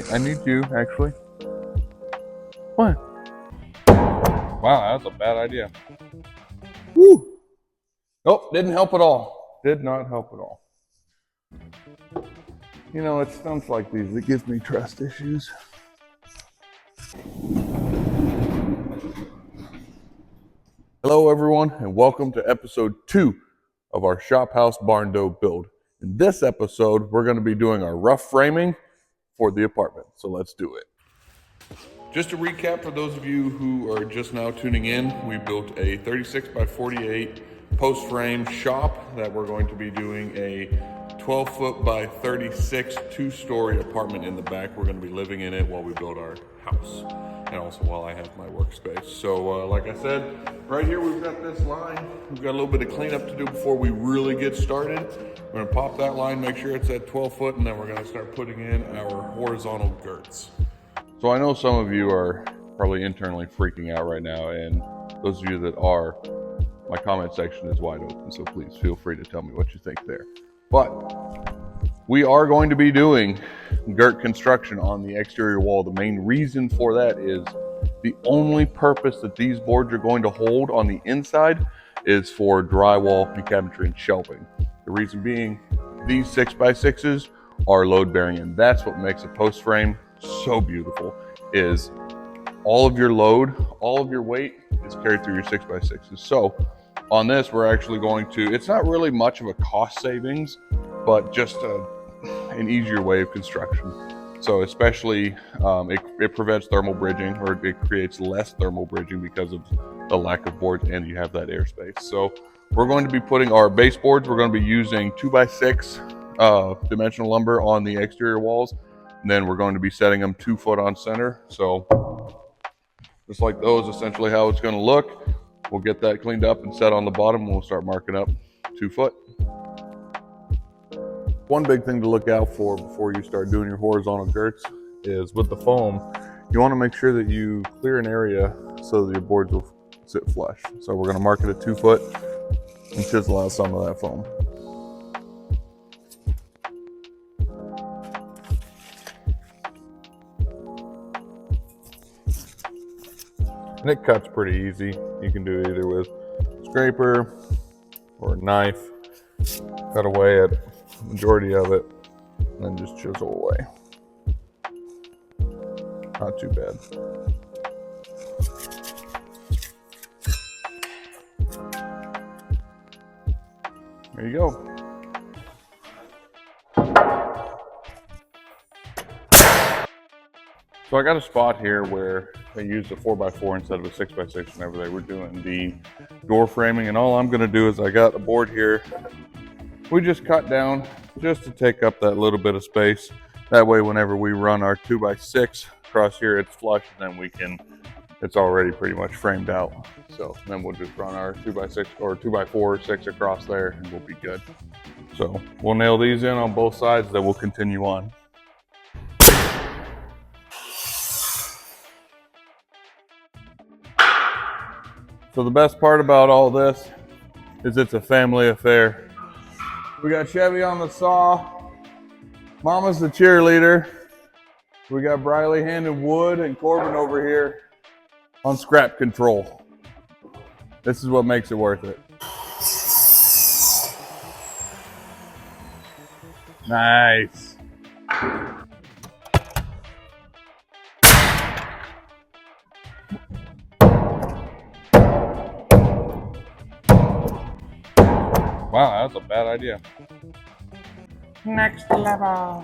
I need you, actually. What? Wow, that's a bad idea. Woo! Nope, didn't help at all. Did not help at all. You know, it's stunts like these that gives me trust issues. Hello, everyone, and welcome to episode 2 of our Shop House Barn Dough build. In this episode, we're going to be doing our rough framing for the apartment. So let's do it. Just to recap for those of you who are just now tuning in, we built a 36 by 48 post frame shop that we're going to be doing a 12 foot by 36 two-story apartment in the back. We're going to be living in it while we build our house and also while I have my workspace. So like I said, right here we've got this line. We've got a little bit of cleanup to do before we really get started. We're going to pop that line, make sure it's at 12 foot, and then we're going to start putting in our horizontal girts. So I know some of you are probably internally freaking out right now, and those of you that are, my comment section is wide open, so please feel free to tell me what you think there. But we are going to be doing girt construction on the exterior wall. The main reason for that is the only purpose that these boards are going to hold on the inside is for drywall and cabinetry and shelving. The reason being, these 6x6s are load bearing, and that's what makes a post frame so beautiful, is all of your load, all of your weight is carried through your 6x6s. So on this, we're actually going to, it's not really much of a cost savings, but just an easier way of construction. So especially it prevents thermal bridging, or it creates less thermal bridging because of the lack of boards, and you have that airspace. So we're going to be putting our baseboards, we're going to be using 2x6 dimensional lumber on the exterior walls. And then we're going to be setting them 2 foot on center. So just like those, essentially how it's going to look. We'll get that cleaned up and set on the bottom, and we'll start marking up 2 foot. One big thing to look out for before you start doing your horizontal girts is with the foam, you want to make sure that you clear an area so that your boards will sit flush. So we're going to mark it at 2 foot and chisel out some of that foam. And it cuts pretty easy. You can do it either with a scraper or a knife. Cut away at the majority of it, and then just chisel away. Not too bad. There you go. So I got a spot here where I used a 4x4 instead of a 6x6 whenever they were doing the door framing, and all I'm going to do is I got a board here we just cut down just to take up that little bit of space. That way whenever we run our 2x6 across here, it's flush, and then it's already pretty much framed out. So then we'll just run our 2x6 or 2x4 or 6 across there, and we'll be good. So we'll nail these in on both sides, then we'll continue on. So the best part about all this is it's a family affair. We got Chevy on the saw, Mama's the cheerleader, we got Briley handing wood, and Corbin over here on scrap control. This is what makes it worth it. Nice. Wow, that's a bad idea. Next level.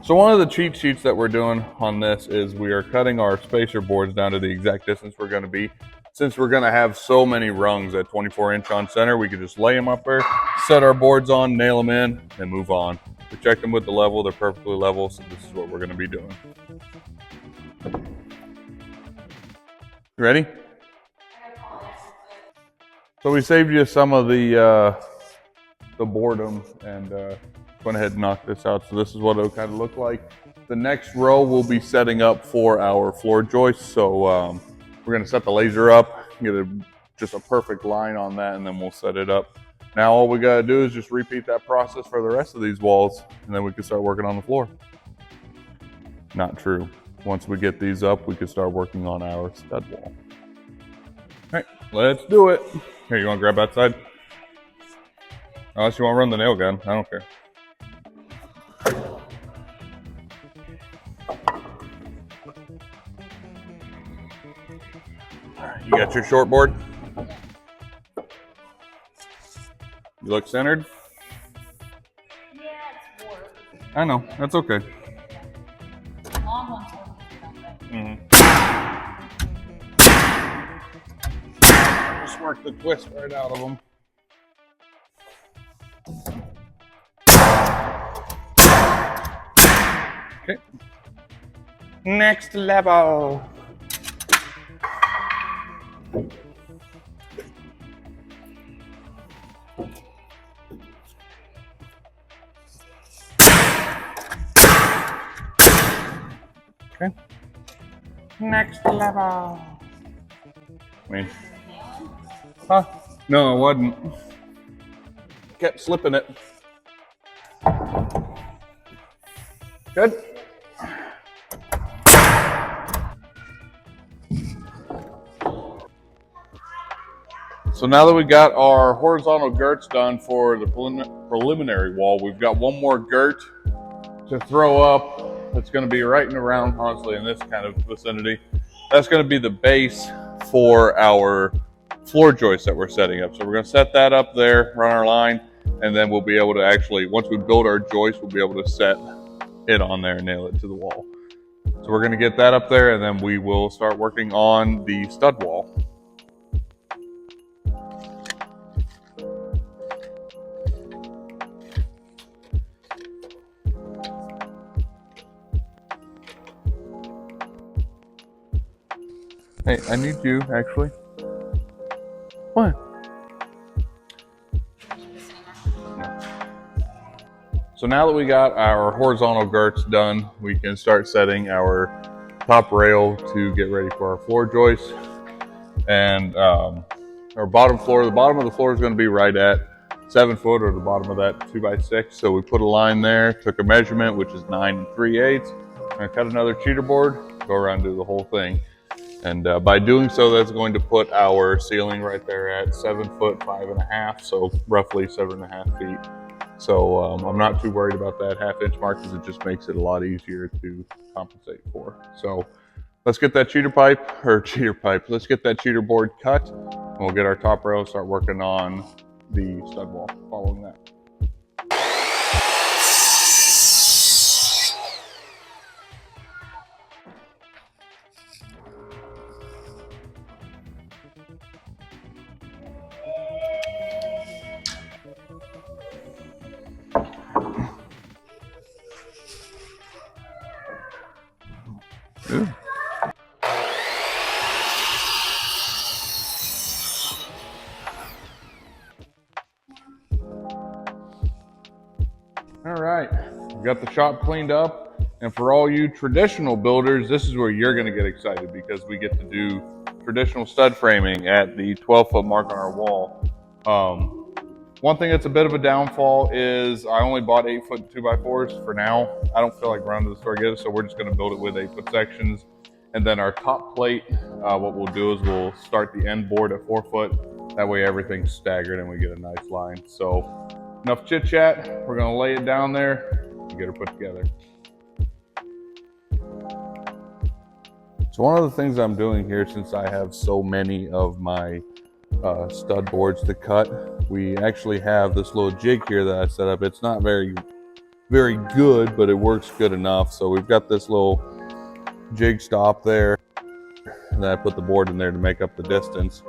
So one of the cheat sheets that we're doing on this is we are cutting our spacer boards down to the exact distance we're going to be. Since we're going to have so many rungs at 24-inch on center, we could just lay them up there, set our boards on, nail them in, and move on. We checked them with the level, they're perfectly level, so this is what we're going to be doing. Ready? So we saved you some of the boredom and went ahead and knocked this out. So this is what it'll kind of look like. The next row we'll be setting up for our floor joists. So we're going to set the laser up, get just a perfect line on that, and then we'll set it up. Now all we got to do is just repeat that process for the rest of these walls, and then we can start working on the floor. Not true. Once we get these up, we can start working on our stud wall. All right, let's do it. Here, you want to grab that side? Unless you want to run the nail gun, I don't care. All right, you got your short board? You look centered? Yeah, it's warped. I know, that's okay. Long ones won't do Just work the twist right out of them. Okay. Next level. Okay. Next level. Wait. Huh? No, it wasn't. Kept slipping it. Good. So now that we got our horizontal girts done for the preliminary wall, we've got one more girt to throw up. That's going to be right and around, honestly, in this kind of vicinity. That's going to be the base for our floor joist that we're setting up. So we're going to set that up there, run our line, and then we'll be able to actually, once we build our joist, we'll be able to set it on there and nail it to the wall. So we're going to get that up there, and then we will start working on the stud wall. Hey, I need you, actually. What? So now that we got our horizontal girts done, we can start setting our top rail to get ready for our floor joist. And our bottom floor, the bottom of the floor is going to be right at 7 foot, or the bottom of that 2x6. So we put a line there, took a measurement, which is 9 3/8. And cut another cheater board, go around and do the whole thing. And by doing so, that's going to put our ceiling right there at 7 foot 5.5, so roughly 7.5 feet. So I'm not too worried about that half-inch mark, because it just makes it a lot easier to compensate for. So let's get that let's get that cheater board cut, and we'll get our top rail and start working on the stud wall following that. Good. All right, we got the shop cleaned up, and for all you traditional builders, this is where you're going to get excited, because we get to do traditional stud framing at the 12-foot mark on our wall. One thing that's a bit of a downfall is I only bought 8-foot 2x4s for now. I don't feel like running to the store to get it, so we're just going to build it with 8-foot sections. And then our top plate, what we'll do is we'll start the end board at 4 foot. That way everything's staggered and we get a nice line. So enough chit chat. We're going to lay it down there and get her put together. So one of the things I'm doing here, since I have so many of my stud boards to cut, we actually have this little jig here that I set up. It's not very good, but it works good enough. So we've got this little jig stop there, and then I put the board in there to make up the distance.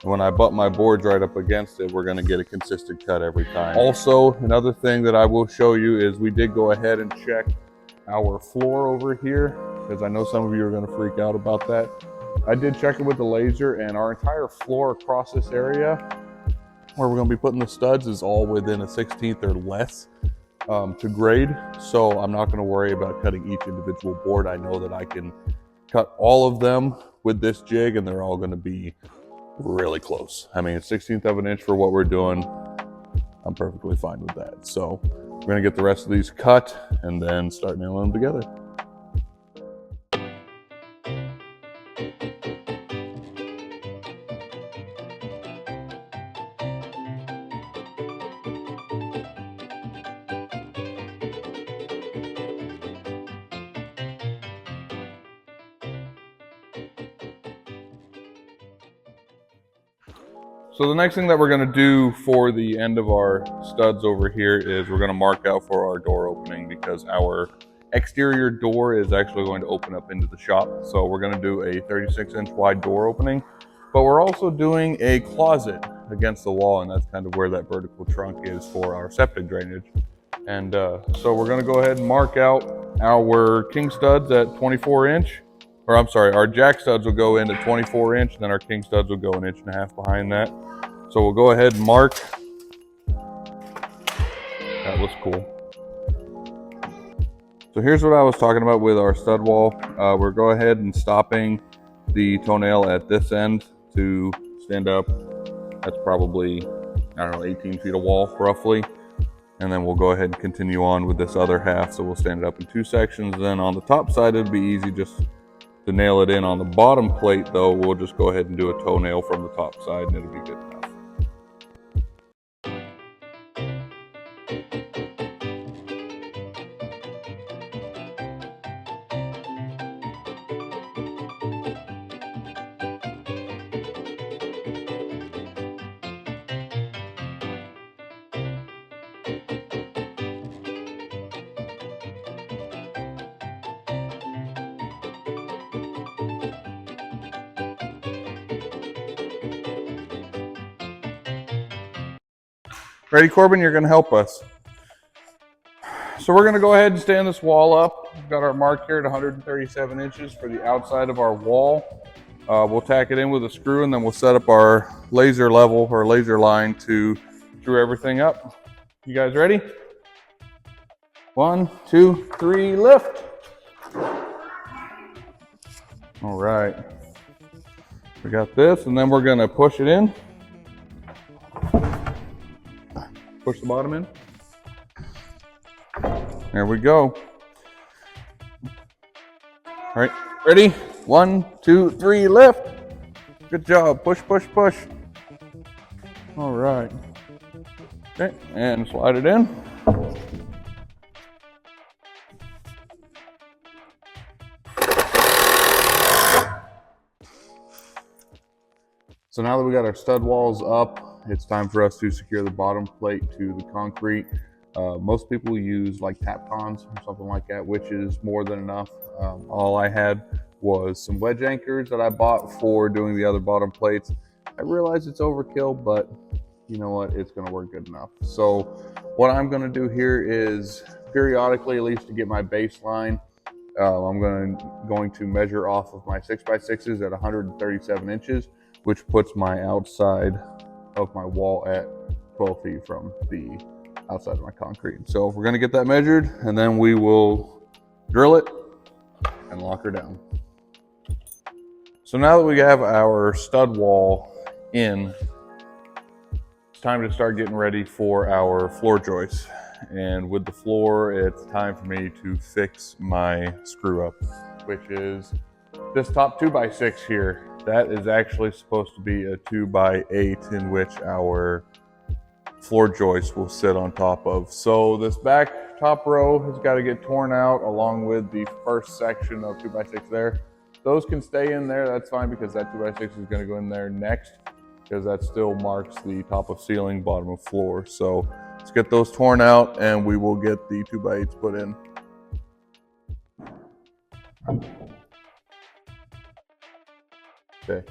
And when I butt my boards right up against it, we're going to get a consistent cut every time. Also, another thing that I will show you is we did go ahead and check our floor over here, because I know some of you are going to freak out about that. I did check it with the laser, and our entire floor across this area where we're going to be putting the studs is all within a 1/16 or less to grade. So I'm not going to worry about cutting each individual board. I know that I can cut all of them with this jig, and they're all going to be really close. I mean, a 1/16 of an inch for what we're doing, I'm perfectly fine with that. So we're going to get the rest of these cut and then start nailing them together. So the next thing that we're going to do for the end of our studs over here is we're going to mark out for our door opening, because our exterior door is actually going to open up into the shop. So we're going to do a 36-inch wide door opening, but we're also doing a closet against the wall, and that's kind of where that vertical trunk is for our septic drainage. And so we're going to go ahead and mark out our king studs at 24-inch. Or I'm sorry, our jack studs will go in at 24-inch, and then our king studs will go 1.5 inches behind that. So we'll go ahead and mark. That was cool. So here's what I was talking about with our stud wall. We're go ahead and stopping the toenail at this end to stand up. That's probably, I don't know, 18 feet of wall roughly. And then we'll go ahead and continue on with this other half. So we'll stand it up in 2 sections. Then on the top side, it'll be easy just to nail it in. On the bottom plate though, we'll just go ahead and do a toenail from the top side, and it'll be good enough. Ready, Corbin? You're going to help us. So we're going to go ahead and stand this wall up. We've got our mark here at 137 inches for the outside of our wall. We'll tack it in with a screw, and then we'll set up our laser level or laser line to screw everything up. You guys ready? 1, 2, 3, lift. All right. We got this, and then we're going to push it in. Push the bottom in. There we go. All right, ready? 1, 2, 3, lift. Good job. Push, push, push. All right. Okay, and slide it in. So now that we got our stud walls up, it's time for us to secure the bottom plate to the concrete. Most people use like Tapcons or something like that, which is more than enough. All I had was some wedge anchors that I bought for doing the other bottom plates. I realize it's overkill, but you know what? It's going to work good enough. So what I'm going to do here is periodically, at least to get my baseline, I'm going to measure off of my 6x6s at 137 inches, which puts my outside of my wall at 12 feet from the outside of my concrete. So we're going to get that measured, and then we will drill it and lock her down. So now that we have our stud wall in, it's time to start getting ready for our floor joists. And with the floor, it's time for me to fix my screw up, which is this top 2x6 here. That is actually supposed to be a 2x8 in which our floor joist will sit on top of. So this back top row has got to get torn out along with the first section of 2x6 there. Those can stay in there, that's fine, because that 2x6 is going to go in there next, because that still marks the top of ceiling, bottom of floor. So let's get those torn out and we will get the 2x8s put in. Okay.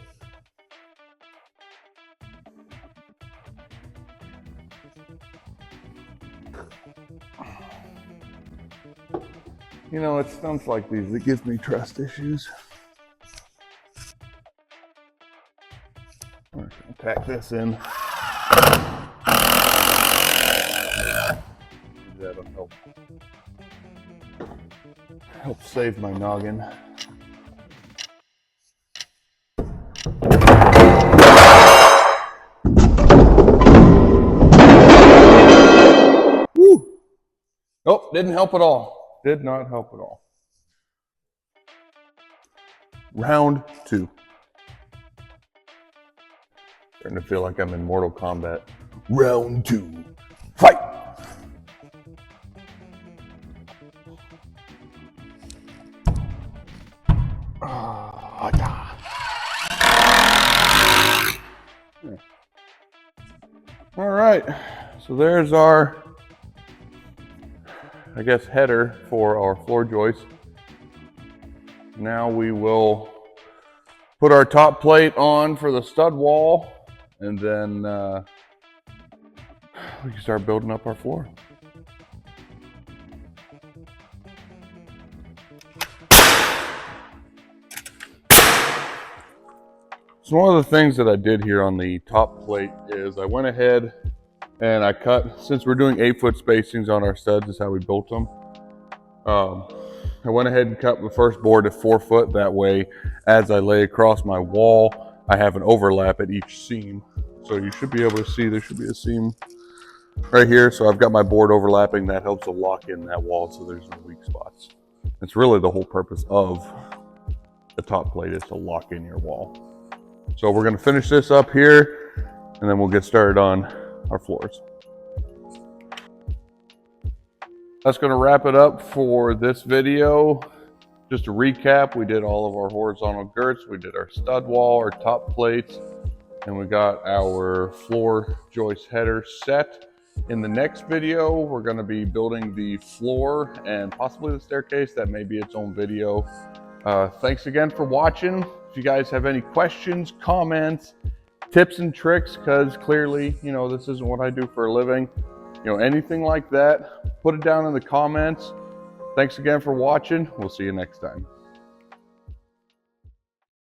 You know, it's stunts like these that gives me trust issues. I'm just gonna tack this in. That'll help save my noggin. Woo! Nope, didn't help at all. Did not help at all. Round 2. Starting to feel like I'm in Mortal Kombat. Round 2. Fight! Oh, yeah. All right, so there's our, I guess, header for our floor joist. Now we will put our top plate on for the stud wall, and then we can start building up our floor. So one of the things that I did here on the top plate is I went ahead and I cut, since we're doing 8-foot spacings on our studs is how we built them. I went ahead and cut the first board at 4 foot. That way, as I lay across my wall, I have an overlap at each seam. So you should be able to see there should be a seam right here. So I've got my board overlapping. That helps to lock in that wall so there's no weak spots. It's really the whole purpose of the top plate is to lock in your wall. So we're going to finish this up here and then we'll get started on our floors. That's going to wrap it up for this video. Just to recap, we did all of our horizontal girts, we did our stud wall, our top plates, and we got our floor joist header set. In the next video, we're going to be building the floor and possibly the staircase. That may be its own video. Thanks again for watching. If you guys have any questions, comments, tips and tricks, because clearly, you know, this isn't what I do for a living. You know, anything like that, put it down in the comments. Thanks again for watching. We'll see you next time.